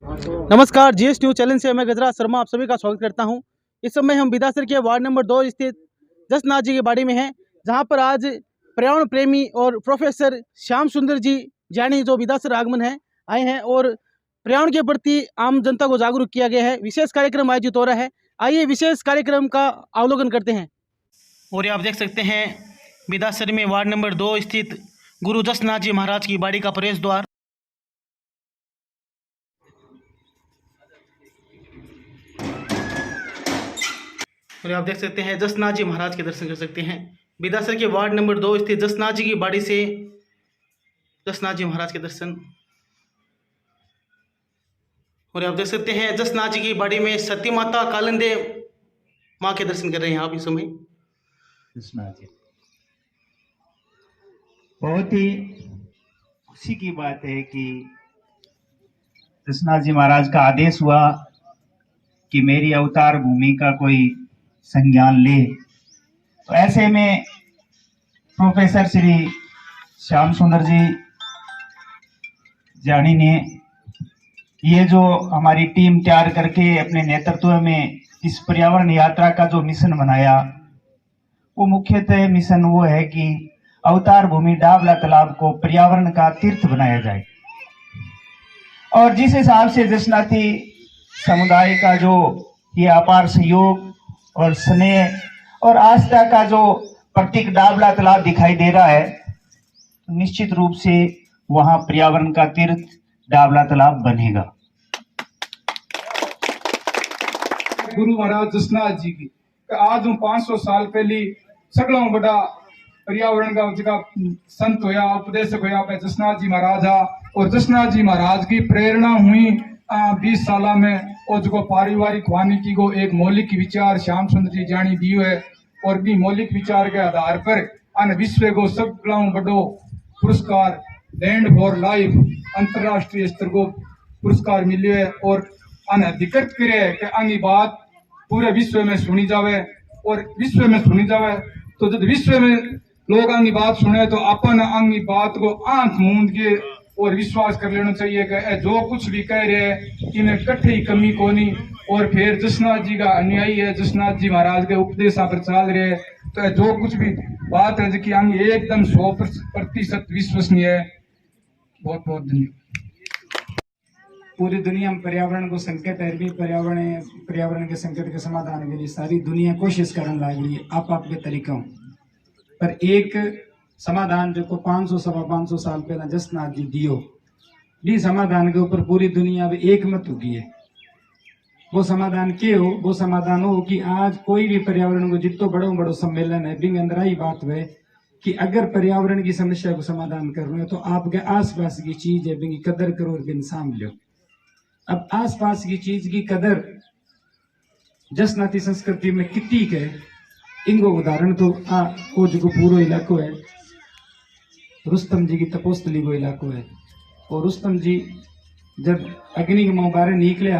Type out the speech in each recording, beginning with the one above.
नमस्कार, GS news channel से मैं गजराज शर्मा आप सभी का स्वागत करता हूं। इस समय हम बिदासर के वार्ड नंबर 2 स्थित जसनाथ जी की बाड़ी में हैं, जहां पर आज पर्यावरण प्रेमी और प्रोफेसर श्याम सुंदर जी जानी जो बिदासर आगमन है आए हैं और पर्यावरण के प्रति आम जनता को जागरूक किया गया है। विशेष कार्यक्रम आयोजित हो रहा है। आइए विशेष कार्यक्रम का अवलोकन करते हैं। और ये आप देख सकते हैं बिदासर में वार्ड नंबर 2 स्थित गुरु जसनाथ जी महाराज की बाड़ी का प्रवेश द्वार। और आप देख सकते हैं जसनाथ जी महाराज के दर्शन कर सकते हैं। बिदासर के वार्ड नंबर 2 स्थित जसनाथ जी की बाड़ी से जसनाथ जी महाराज के दर्शन। और आप देख सकते हैं जसनाथ जी की बाड़ी में सती माता कालिंदे माँ के दर्शन कर रहे हैं आप इस समय। जसनाथ जी, बहुत ही खुशी की बात है कि जसनाथ जी महाराज का आदेश हुआ कि मेरी अवतार भूमि का कोई संज्ञान ले। तो ऐसे में प्रोफेसर श्री श्याम सुंदर जी जानी ने ये जो हमारी टीम तैयार करके अपने नेतृत्व में इस पर्यावरण यात्रा का जो मिशन बनाया, वो मुख्यतः मिशन वो है कि अवतार भूमि डाबला तालाब को पर्यावरण का तीर्थ बनाया जाए। और जिस हिसाब से जसनाथी समुदाय का जो ये अपार सहयोग और स्नेह और आस्था का जो प्रतीक डाबला तालाब दिखाई दे रहा है, तो निश्चित रूप से वहां पर्यावरण का तीर्थ डाबला तालाब बनेगा। गुरु महाराज जसनाथ जी की आज 500 साल पहले सगलों बड़ा पर्यावरण का जगह संत होया उपदेशक होया पे जसनाथ जी महाराज आ। और जसनाथ जी महाराज की प्रेरणा हुई 20 साल में और जो पारिवारिक वानिकी को एक मौलिक विचार श्याम सुंदर जी जानी दियो है। और भी मौलिक विचार के आधार पर अन विश्व को सगलों बड़ो पुरस्कार लैंड फॉर लाइफ अंतरराष्ट्रीय स्तर को पुरस्कार मिले है। और अन अधिकृत करे कि अंगी बात पूरे विश्व में सुनी जावे। और विश्व में सुनी जावे तो जब विश्व में लोग अंगी बात सुने तो अपन अंगी बात को आंख मूंद के और विश्वास कर लेना चाहिए कि जो कुछ भी कह रहे हैं इन्हें कट्ठी कमी कोनी। और फिर जसनाथ जी का अनुयायी है, जसनाथ जी महाराज के उपदेश पर चल रहे हैं, तो जो कुछ भी बात है जो अंग एकदम 100% विश्वसनीय है। बहुत बहुत धन्यवाद। पूरी दुनिया में पर्यावरण को संकट है, भी पर्यावरण के संकट के समाधान के लिए सारी दुनिया कोशिश करने लगी है आप आपके तरीकों। पर एक समाधान जो को 500 साल पहले जसनाथ जी दियो, भी समाधान के ऊपर पूरी दुनिया में एक मत होगी है। वो समाधान क्या हो? वो समाधान हो कि आज कोई भी पर्यावरण को जितो बड़ो सम्मेलन है, बिंग अंदर ही बात है कि अगर पर्यावरण की समस्या को समाधान कर रहे हो तो आपके आसपास की चीज है बिंग कदर करो और बिन सामभ लो। अब आसपास की चीज की कदर जसनाथी संस्कृति में कितनी है, इनको उदाहरण तो वो जो पूरा इलाको है रुस्तम जी की तपोस्थली को इलाको है। और रुस्तम जी जब अग्नि के मुंह बाहर निकलिया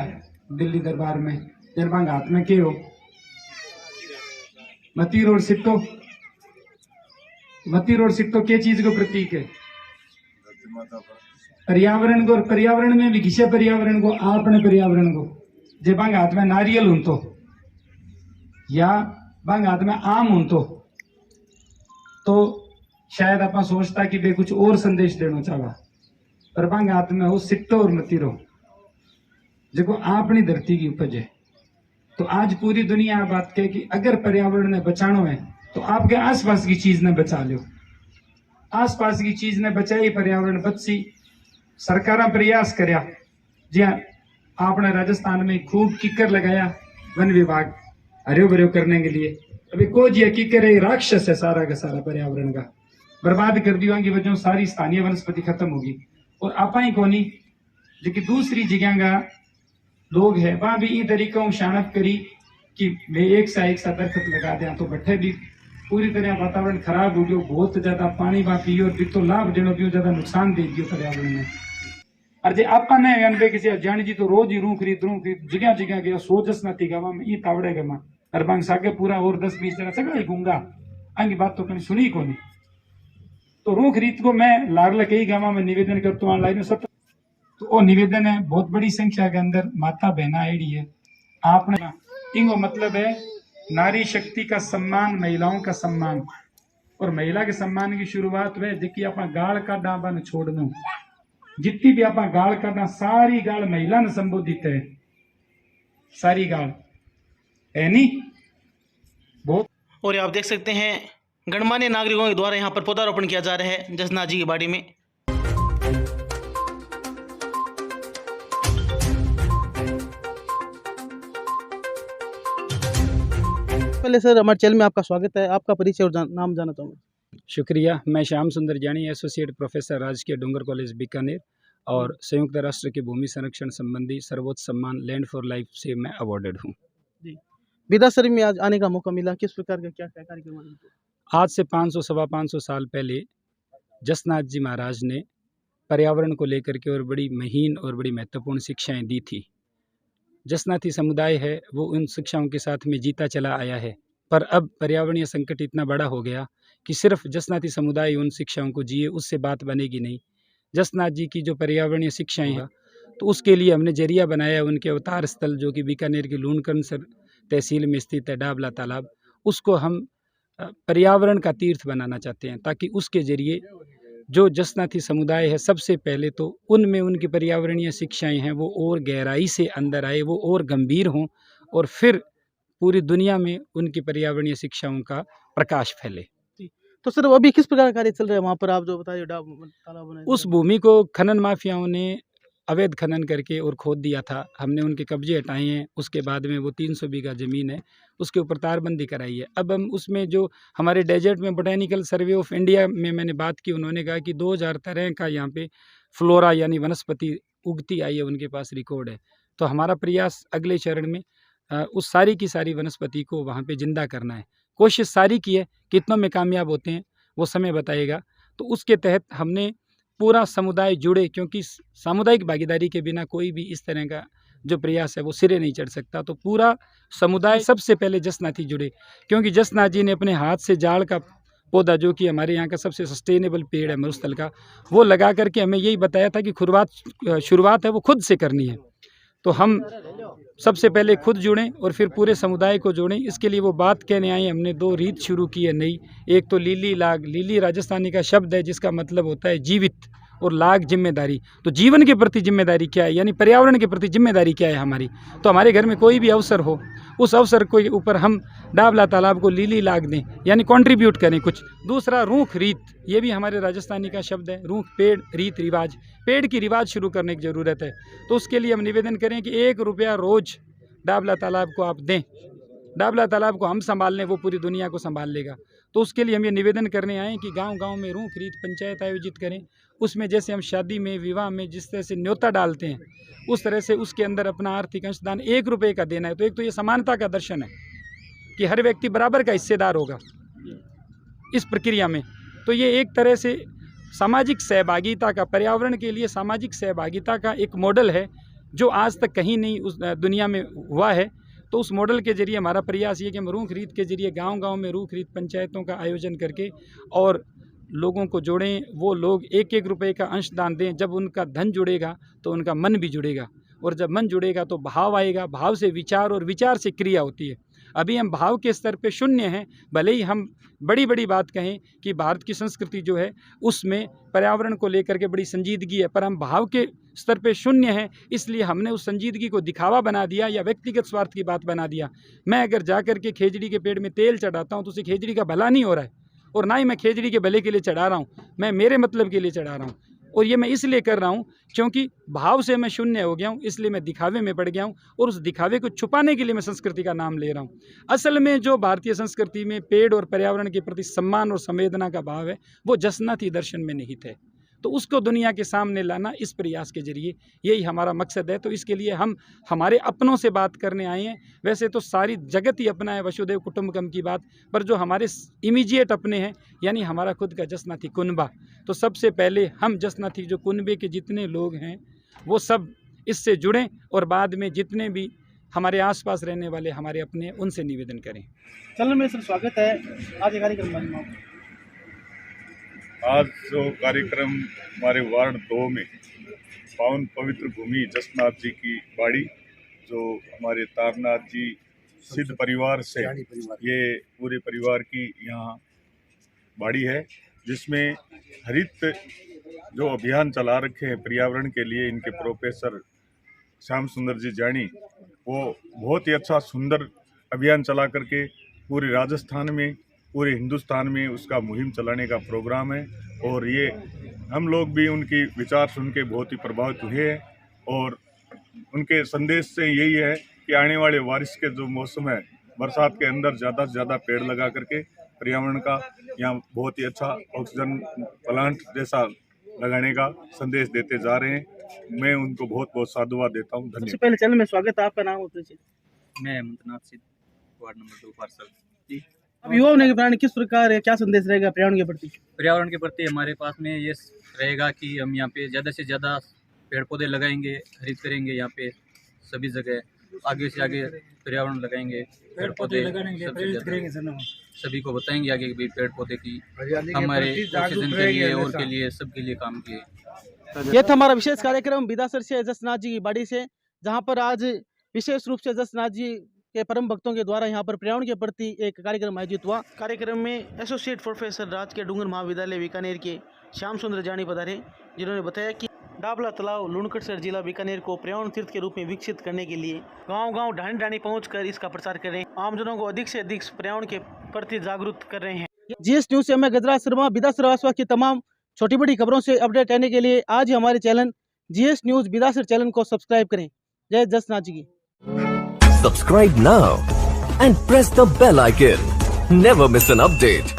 दिल्ली दरबार में, जब हाथ में के हो मती रोड सिट्टो के चीज को प्रतीक है? पर्यावरण को। और पर्यावरण में भी घिसे पर्यावरण को आपने पर्यावरण को जब बांग हाथ में नारियल हूं तो या बांग हाथ में आम हूं तो शायद आप सोचता कि वे कुछ और संदेश देना चाहवा, पर बांग हाथ में हो सिट्टो और मतीरो जो आपनी धरती की उपज है। तो आज पूरी दुनिया बात कहे कि अगर पर्यावरण ने बचाना है तो आपके आसपास की चीज ने बचा लो। आसपास की चीज ने बचाई, पर्यावरण बची। सरकार प्रयास करया, जी आपने राजस्थान में खूब किकर लगाया वन विभाग हरियो भरियो करने के लिए। अभी को जी किकर है राक्षस है, सारा का सारा पर्यावरण का बर्बाद कर दिया की वजह सारी स्थानीय वनस्पति खत्म होगी। और आपा ही कोनी जो दूसरी जगह का लोग है वहां भी इन तरीकों शानत करी कि मैं एक सा दरख्त लगा दिया तो बट्ठे भी पूरी तरह वातावरण खराब हो गयो। बहुत ज्यादा पानी वहां पियो और तो लाभ देनो पियो ज्यादा नुकसान दे दियो पर्यावरण में। और जे आपा ने अनबे किसी जान जी तो रोज ही रू खरीद जगह गया सोचस नती गावा में ई तावड़े गमा अरबांग सागे पूरा और 10-20 जगह सगड़ा ही घूंगा अंगी बात तो कहीं सुनी को नहीं। तो रू खरीद को मैं लारला कई गावा में निवेदन करता हूँ ऑनलाइन तो वो निवेदन है बहुत बड़ी संख्या के अंदर माता बहना आईडी है आपने इनको मतलब है नारी शक्ति का सम्मान, महिलाओं का सम्मान। और महिला के सम्मान की शुरुआत वह जिकी आप गाल का डाबा न छोड़ दो, जितनी भी आप गाल करना सारी गाल महिला ने संबोधित है, सारी गाल है नी बहुत। और ये आप देख सकते हैं गणमान्य नागरिकों के द्वारा यहाँ पर पौधारोपण किया जा रहा है जसनाथ जी की बाड़ी में। पहले सर हमारे चैनल में आपका स्वागत है, आपका परिचय और नाम जानना चाहूँगा। शुक्रिया। मैं श्याम सुंदर जानी, एसोसिएट प्रोफेसर राजकीय डूंगर कॉलेज बीकानेर और संयुक्त राष्ट्र के भूमि संरक्षण संबंधी सर्वोच्च सम्मान लैंड फॉर लाइफ से मैं अवॉर्डेड हूँ। जी, बिदासरी में आज आने का मौका मिला, किस प्रकार का क्या कार्यक्रम है? आज से 500-550 साल पहले जसनाथ जी महाराज ने पर्यावरण को लेकर के और बड़ी महीन और बड़ी महत्वपूर्ण शिक्षाएं दी थी। जसनाथी समुदाय है वो उन शिक्षाओं के साथ में जीता चला आया है, पर अब पर्यावरणीय संकट इतना बड़ा हो गया कि सिर्फ जसनाती समुदाय उन शिक्षाओं को जिए उससे बात बनेगी नहीं। जसनाथ जी की जो पर्यावरणीय शिक्षाएं हैं तो उसके लिए हमने जरिया बनाया उनके अवतार स्थल जो कि बीकानेर की लूणकरणसर तहसील में स्थित है डाबला तालाब, उसको हम पर्यावरण का तीर्थ बनाना चाहते हैं ताकि उसके जरिए जो जसनाती समुदाय है सबसे पहले तो उनमें उनकी पर्यावरणीय शिक्षाएं हैं वो और गहराई से अंदर आए, वो और गंभीर हों और फिर पूरी दुनिया में उनकी पर्यावरणीय शिक्षाओं का प्रकाश फैले। तो सर अभी किस प्रकार का कार्य चल रहा है वहाँ पर, आप जो बताइए तालाब बनाए? उस भूमि को खनन माफियाओं ने अवैध खनन करके और खोद दिया था, हमने उनके कब्जे हटाए हैं। उसके बाद में वो 300 बीघा ज़मीन है उसके ऊपर तारबंदी कराई है। अब हम उसमें जो हमारे डेजर्ट में बोटेनिकल सर्वे ऑफ इंडिया में मैंने बात की, उन्होंने कहा कि 2000 तरह का यहाँ पे फ्लोरा यानी वनस्पति उगती आई है, उनके पास रिकॉर्ड है। तो हमारा प्रयास अगले चरण में उस सारी की सारी वनस्पति को वहाँ पे जिंदा करना है। कोशिश सारी की है, कितनों में कामयाब होते हैं वो समय बताएगा। तो उसके तहत हमने पूरा समुदाय जुड़े, क्योंकि सामुदायिक भागीदारी के बिना कोई भी इस तरह का जो प्रयास है वो सिरे नहीं चढ़ सकता। तो पूरा समुदाय सबसे पहले जसनाथी जुड़े, क्योंकि जसनाथ जी ने अपने हाथ से जाड़ का पौधा जो कि हमारे यहाँ का सबसे सस्टेनेबल पेड़ है मरुस्थल का, वो लगा करके हमें यही बताया था कि शुरुआत है वो खुद से करनी है। तो हम सबसे पहले खुद जुड़ें और फिर पूरे समुदाय को जोड़ें। इसके लिए वो बात कहने आए, हमने 2 रीत शुरू की है नई। एक तो लीली लाग, लीली राजस्थानी का शब्द है जिसका मतलब होता है जीवित, और लाग जिम्मेदारी। तो जीवन के प्रति जिम्मेदारी क्या है, यानी पर्यावरण के प्रति जिम्मेदारी क्या है हमारी। तो हमारे घर में कोई भी अवसर हो, उस अवसर के ऊपर हम डाबला तालाब को लीली लाग दें, यानी कंट्रीब्यूट करें कुछ। दूसरा रूख रीत, ये भी हमारे राजस्थानी का शब्द है। रूख पेड़, रीत रिवाज, पेड़ की रिवाज शुरू करने की ज़रूरत है। तो उसके लिए हम निवेदन करें कि 1 रुपया रोज़ डाबला तालाब को आप दें। डाबला तालाब को हम संभाल लें, वो पूरी दुनिया को संभाल लेगा। तो उसके लिए हम ये निवेदन करने आए कि गांव-गांव में रूख रीत पंचायत आयोजित करें। उसमें जैसे हम शादी में, विवाह में जिस तरह से न्योता डालते हैं, उस तरह से उसके अंदर अपना आर्थिक अंशदान 1 रुपये का देना है। तो एक तो ये समानता का दर्शन है कि हर व्यक्ति बराबर का हिस्सेदार होगा इस प्रक्रिया में। तो ये एक तरह से सामाजिक सहभागिता का, पर्यावरण के लिए सामाजिक सहभागिता का एक मॉडल है जो आज तक कहीं नहीं उस दुनिया में हुआ है। तो उस मॉडल के जरिए हमारा प्रयास ये कि हम रूख रीत के जरिए गांव-गांव में रूख रीत पंचायतों का आयोजन करके और लोगों को जोड़ें। वो लोग 1-1 रुपये का अंशदान दें। जब उनका धन जुड़ेगा तो उनका मन भी जुड़ेगा, और जब मन जुड़ेगा तो भाव आएगा, भाव से विचार और विचार से क्रिया होती है। अभी हम भाव के स्तर पे शून्य हैं। भले ही हम बड़ी बड़ी बात कहें कि भारत की संस्कृति जो है उसमें पर्यावरण को लेकर के बड़ी संजीदगी है, पर हम भाव के स्तर पे शून्य हैं। इसलिए हमने उस संजीदगी को दिखावा बना दिया या व्यक्तिगत स्वार्थ की बात बना दिया। मैं अगर जा कर के खेजड़ी के पेड़ में तेल चढ़ाता हूँ तो उसे खेजड़ी का भला नहीं हो रहा है, और ना ही मैं खेजड़ी के भले के लिए चढ़ा रहा हूँ, मैं मेरे मतलब के लिए चढ़ा रहा हूँ। और ये मैं इसलिए कर रहा हूँ क्योंकि भाव से मैं शून्य हो गया हूँ, इसलिए मैं दिखावे में पड़ गया हूँ, और उस दिखावे को छुपाने के लिए मैं संस्कृति का नाम ले रहा हूँ। असल में जो भारतीय संस्कृति में पेड़ और पर्यावरण के प्रति सम्मान और संवेदना का भाव है वो जसनाथी दर्शन में निहित है। तो उसको दुनिया के सामने लाना इस प्रयास के जरिए, यही हमारा मकसद है। तो इसके लिए हम हमारे अपनों से बात करने आए हैं। वैसे तो सारी जगत ही अपना है, वसुदेव कुटुंबकम की बात, पर जो हमारे इमीडिएट अपने हैं यानी हमारा खुद का जसनाथी कुनबा, तो सबसे पहले हम जसनाथी जो कुनबे के जितने लोग हैं वो सब इससे जुड़ें, और बाद में जितने भी हमारे आसपास रहने वाले हमारे अपने, उनसे निवेदन करें। चलो मेरे सर स्वागत है आज ये कार्यक्रम में। आज जो कार्यक्रम हमारे वार्ड 2 में पावन पवित्र भूमि जसनाथ जी की बाड़ी, जो हमारे तारनाथ जी सिद्ध परिवार से ये पूरे परिवार की यहाँ बाड़ी है, जिसमें हरित जो अभियान चला रखे हैं पर्यावरण के लिए इनके प्रोफेसर श्याम सुंदर जी जानी, वो बहुत ही अच्छा सुंदर अभियान चला करके पूरे राजस्थान में, पूरे हिंदुस्तान में उसका मुहिम चलाने का प्रोग्राम है। और ये हम लोग भी उनकी विचार सुन के बहुत ही प्रभावित हुए हैं और उनके संदेश से यही है कि आने वाले बारिश के जो मौसम है, बरसात के अंदर ज़्यादा से ज़्यादा पेड़ लगा करके पर्यावरण का यहाँ बहुत ही अच्छा ऑक्सीजन प्लांट जैसा लगाने का संदेश देते जा रहे हैं। मैं उनको बहुत बहुत साधुवाद देता हूँ। सबसे धन्यवाद। पहले चैनल में स्वागत है, आपका नाम और परिचय। मैं मंत्रनाथ सिद्ध, वार्ड नंबर 2 पार्षद जी। अब युवाओं ने प्राण किस प्रकार है, क्या संदेश रहेगा पर्यावरण के प्रति? पर्यावरण के प्रति हमारे पास में ये रहेगा कि हम यहाँ पे ज़्यादा से ज़्यादा पेड़ पौधे लगाएंगे, हरित करेंगे, यहाँ पे सभी जगह आगे से आगे पर्यावरण लगाएंगे, पेड़ पौधे सभी को बताएंगे आगे भी पेड़ पौधे की हमारे ऑक्सीजन के लिए और के लिए सबके लिए काम किए। ये था हमारा विशेष कार्यक्रम बिदासर से जसनाथ जी की बाड़ी से, जहाँ पर आज विशेष रूप से जसनाथ जी के परम भक्तों के द्वारा यहाँ पर पर्यावरण के प्रति एक कार्यक्रम आयोजित हुआ। कार्यक्रम में एसोसिएट प्रोफेसर राज के डूंगर महाविद्यालय बीकानेर के श्याम सुंदर जानी पधारे, जिन्होंने बताया कि डाबला तालाब लूणकटसर जिला बीकानेर को पर्यावरण तीर्थ के रूप में विकसित करने के लिए गांव-गांव ढाणी पहुंचकर इसका प्रचार कर रहे हैं, आमजनों को अधिक से अधिक पर्यावरण के प्रति जागरूक कर रहे हैं। जीएस न्यूज से मैं गजराज शर्मा बिदासर आसपास की तमाम छोटी बड़ी खबरों से अपडेट रहने के लिए आज ही हमारे channel GS news Bidasar channel को सब्सक्राइब करें। जय जसनाथ जी की। Subscribe now and press the bell icon. Never miss an update.